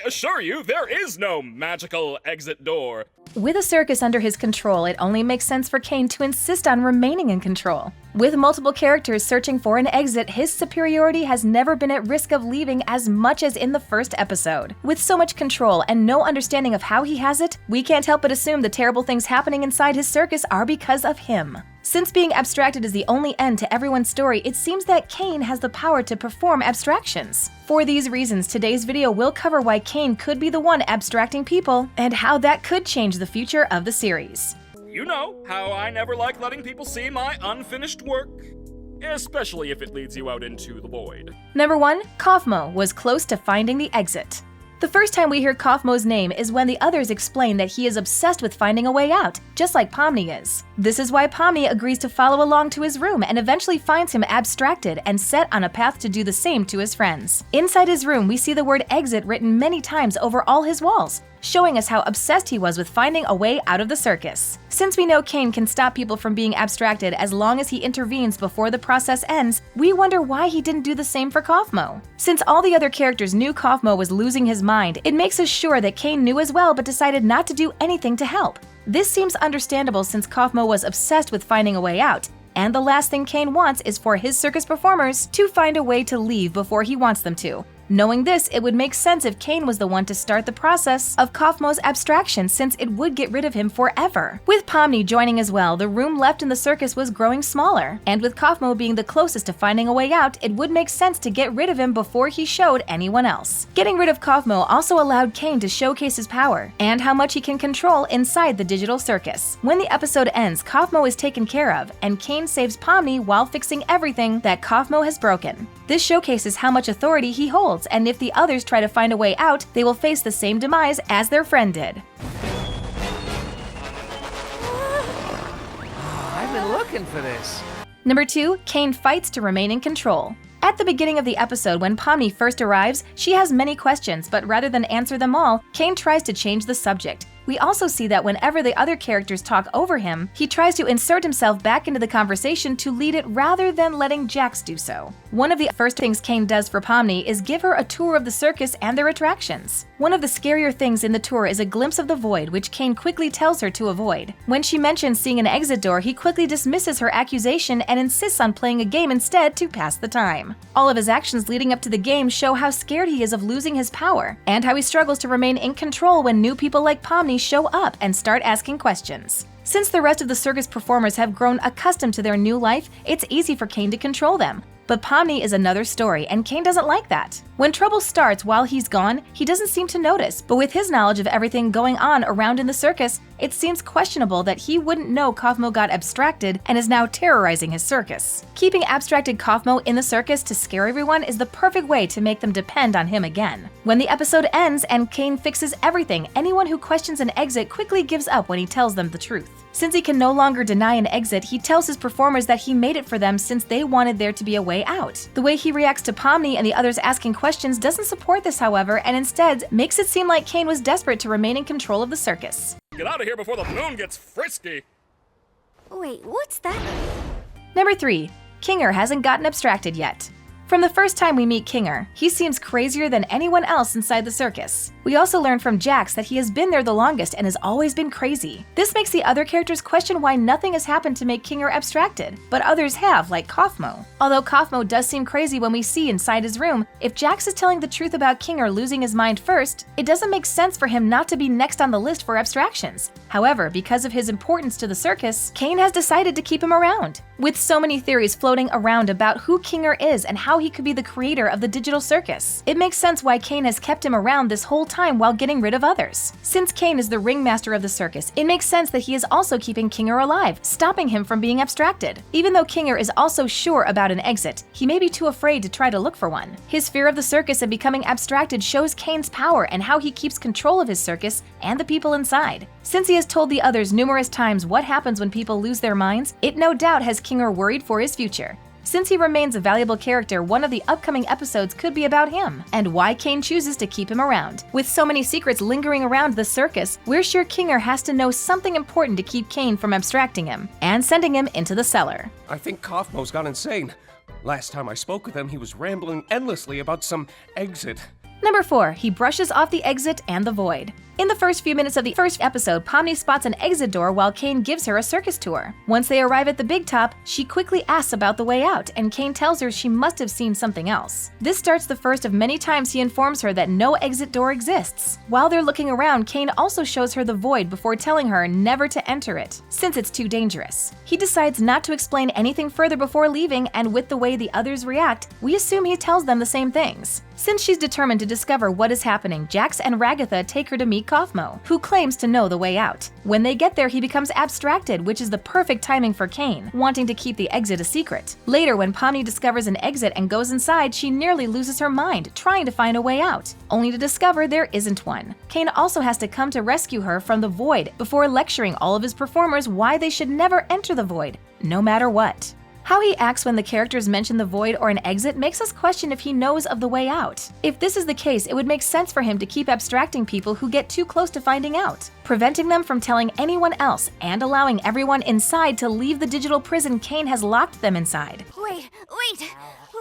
assure you, there is no magical exit door. With a circus under his control, it only makes sense for Caine to insist on remaining in control. With multiple characters searching for an exit, his superiority has never been at risk of leaving as much as in the first episode. With so much control and no understanding of how he has it, we can't help but assume the terrible things happening inside his circus are because of him. Since being abstracted is the only end to everyone's story, it seems that Caine has the power to perform abstractions. For these reasons, today's video will cover why Caine could be the one abstracting people and how that could change the future of the series. You know how I never like letting people see my unfinished work, especially if it leads you out into the void. Number 1, Kaufmo was close to finding the exit. The first time we hear Kaufmo's name is when the others explain that he is obsessed with finding a way out, just like Pomni is. This is why Pomni agrees to follow along to his room and eventually finds him abstracted and set on a path to do the same to his friends. Inside his room, we see the word exit written many times over all his walls, showing us how obsessed he was with finding a way out of the circus. Since we know Caine can stop people from being abstracted as long as he intervenes before the process ends, we wonder why he didn't do the same for Kaufmo. Since all the other characters knew Kaufmo was losing his mind, it makes us sure that Caine knew as well but decided not to do anything to help. This seems understandable since Kaufmo was obsessed with finding a way out, and the last thing Caine wants is for his circus performers to find a way to leave before he wants them to. Knowing this, it would make sense if Caine was the one to start the process of Kaufmo's abstraction since it would get rid of him forever. With Pomni joining as well, the room left in the circus was growing smaller, and with Kaufmo being the closest to finding a way out, it would make sense to get rid of him before he showed anyone else. Getting rid of Kaufmo also allowed Caine to showcase his power and how much he can control inside the digital circus. When the episode ends, Kaufmo is taken care of, and Caine saves Pomni while fixing everything that Kaufmo has broken. This showcases how much authority he holds, and if the others try to find a way out, they will face the same demise as their friend did. I've been looking for this. Number 2, Caine fights to remain in control. At the beginning of the episode, when Pomni first arrives, she has many questions, but rather than answer them all, Caine tries to change the subject. We also see that whenever the other characters talk over him, he tries to insert himself back into the conversation to lead it rather than letting Jax do so. One of the first things Caine does for Pomni is give her a tour of the circus and their attractions. One of the scarier things in the tour is a glimpse of the void, which Caine quickly tells her to avoid. When she mentions seeing an exit door, he quickly dismisses her accusation and insists on playing a game instead to pass the time. All of his actions leading up to the game show how scared he is of losing his power, and how he struggles to remain in control when new people like Pomni show up and start asking questions. Since the rest of the circus performers have grown accustomed to their new life, it's easy for Caine to control them. But Pomni is another story, and Caine doesn't like that. When trouble starts while he's gone, he doesn't seem to notice, but with his knowledge of everything going on around in the circus, it seems questionable that he wouldn't know Kaufmo got abstracted and is now terrorizing his circus. Keeping abstracted Kaufmo in the circus to scare everyone is the perfect way to make them depend on him again. When the episode ends and Caine fixes everything, anyone who questions an exit quickly gives up when he tells them the truth. Since he can no longer deny an exit, he tells his performers that he made it for them since they wanted there to be a way out. The way he reacts to Pomni and the others asking questions doesn't support this, however, and instead makes it seem like Caine was desperate to remain in control of the circus. Get out of here before the moon gets frisky! Wait, what's that? Number 3, Kinger hasn't gotten abstracted yet. From the first time we meet Kinger, he seems crazier than anyone else inside the circus. We also learn from Jax that he has been there the longest and has always been crazy. This makes the other characters question why nothing has happened to make Kinger abstracted, but others have, like Kaufmo. Although Kaufmo does seem crazy when we see inside his room, if Jax is telling the truth about Kinger losing his mind first, it doesn't make sense for him not to be next on the list for abstractions. However, because of his importance to the circus, Caine has decided to keep him around. With so many theories floating around about who Kinger is and how he could be the creator of the digital circus, it makes sense why Caine has kept him around this whole time while getting rid of others. Since Caine is the ringmaster of the circus, it makes sense that he is also keeping Kinger alive, stopping him from being abstracted. Even though Kinger is also sure about an exit, he may be too afraid to try to look for one. His fear of the circus and becoming abstracted shows Caine's power and how he keeps control of his circus and the people inside. Since he has told the others numerous times what happens when people lose their minds, it no doubt has Kinger worried for his future. Since he remains a valuable character, one of the upcoming episodes could be about him, and why Caine chooses to keep him around. With so many secrets lingering around the circus, we're sure Kinger has to know something important to keep Caine from abstracting him, and sending him into the cellar. I think Kaufmo's gone insane. Last time I spoke with him, he was rambling endlessly about some exit. Number 4. He brushes off the exit and the void. In the first few minutes of the first episode, Pomni spots an exit door while Caine gives her a circus tour. Once they arrive at the big top, she quickly asks about the way out, and Caine tells her she must have seen something else. This starts the first of many times he informs her that no exit door exists. While they're looking around, Caine also shows her the void before telling her never to enter it, since it's too dangerous. He decides not to explain anything further before leaving, and with the way the others react, we assume he tells them the same things. Since she's determined to discover what is happening, Jax and Ragatha take her to meet Kaufmo, who claims to know the way out. When they get there, he becomes abstracted, which is the perfect timing for Caine, wanting to keep the exit a secret. Later, when Pomni discovers an exit and goes inside, she nearly loses her mind, trying to find a way out, only to discover there isn't one. Caine also has to come to rescue her from the void before lecturing all of his performers why they should never enter the void, no matter what. How he acts when the characters mention the void or an exit makes us question if he knows of the way out. If this is the case, it would make sense for him to keep abstracting people who get too close to finding out, preventing them from telling anyone else and allowing everyone inside to leave the digital prison Caine has locked them inside. Wait.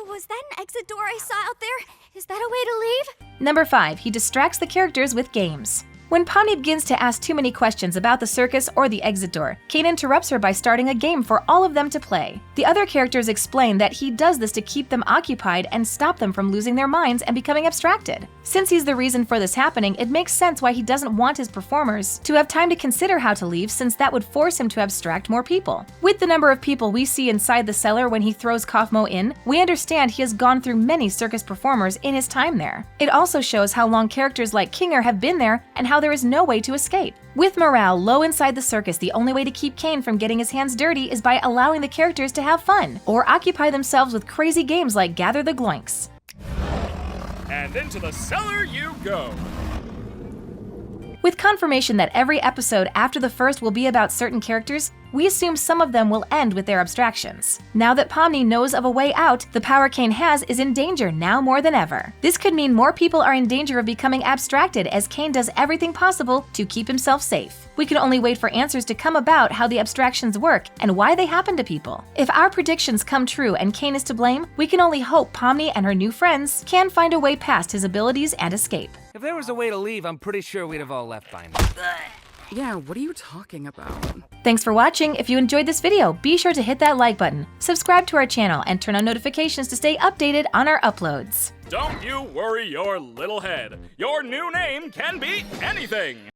Was that an exit door I saw out there? Is that a way to leave? Number 5. He distracts the characters with games. When Pomni begins to ask too many questions about the circus or the exit door, Caine interrupts her by starting a game for all of them to play. The other characters explain that he does this to keep them occupied and stop them from losing their minds and becoming abstracted. Since he's the reason for this happening, it makes sense why he doesn't want his performers to have time to consider how to leave, since that would force him to abstract more people. With the number of people we see inside the cellar when he throws Kaufmo in, we understand he has gone through many circus performers in his time there. It also shows how long characters like Kinger have been there and how there is no way to escape. With morale low inside the circus, the only way to keep Caine from getting his hands dirty is by allowing the characters to have fun, or occupy themselves with crazy games like Gather the Gloinks. And into the cellar you go. With confirmation that every episode after the first will be about certain characters, we assume some of them will end with their abstractions. Now that Pomni knows of a way out, the power Caine has is in danger now more than ever. This could mean more people are in danger of becoming abstracted, as Caine does everything possible to keep himself safe. We can only wait for answers to come about how the abstractions work and why they happen to people. If our predictions come true and Caine is to blame, we can only hope Pomni and her new friends can find a way past his abilities and escape. If there was a way to leave, I'm pretty sure we'd have all left by now. Yeah, what are you talking about? Thanks for watching. If you enjoyed this video, be sure to hit that like button, subscribe to our channel, and turn on notifications to stay updated on our uploads. Don't you worry your little head. Your new name can be anything.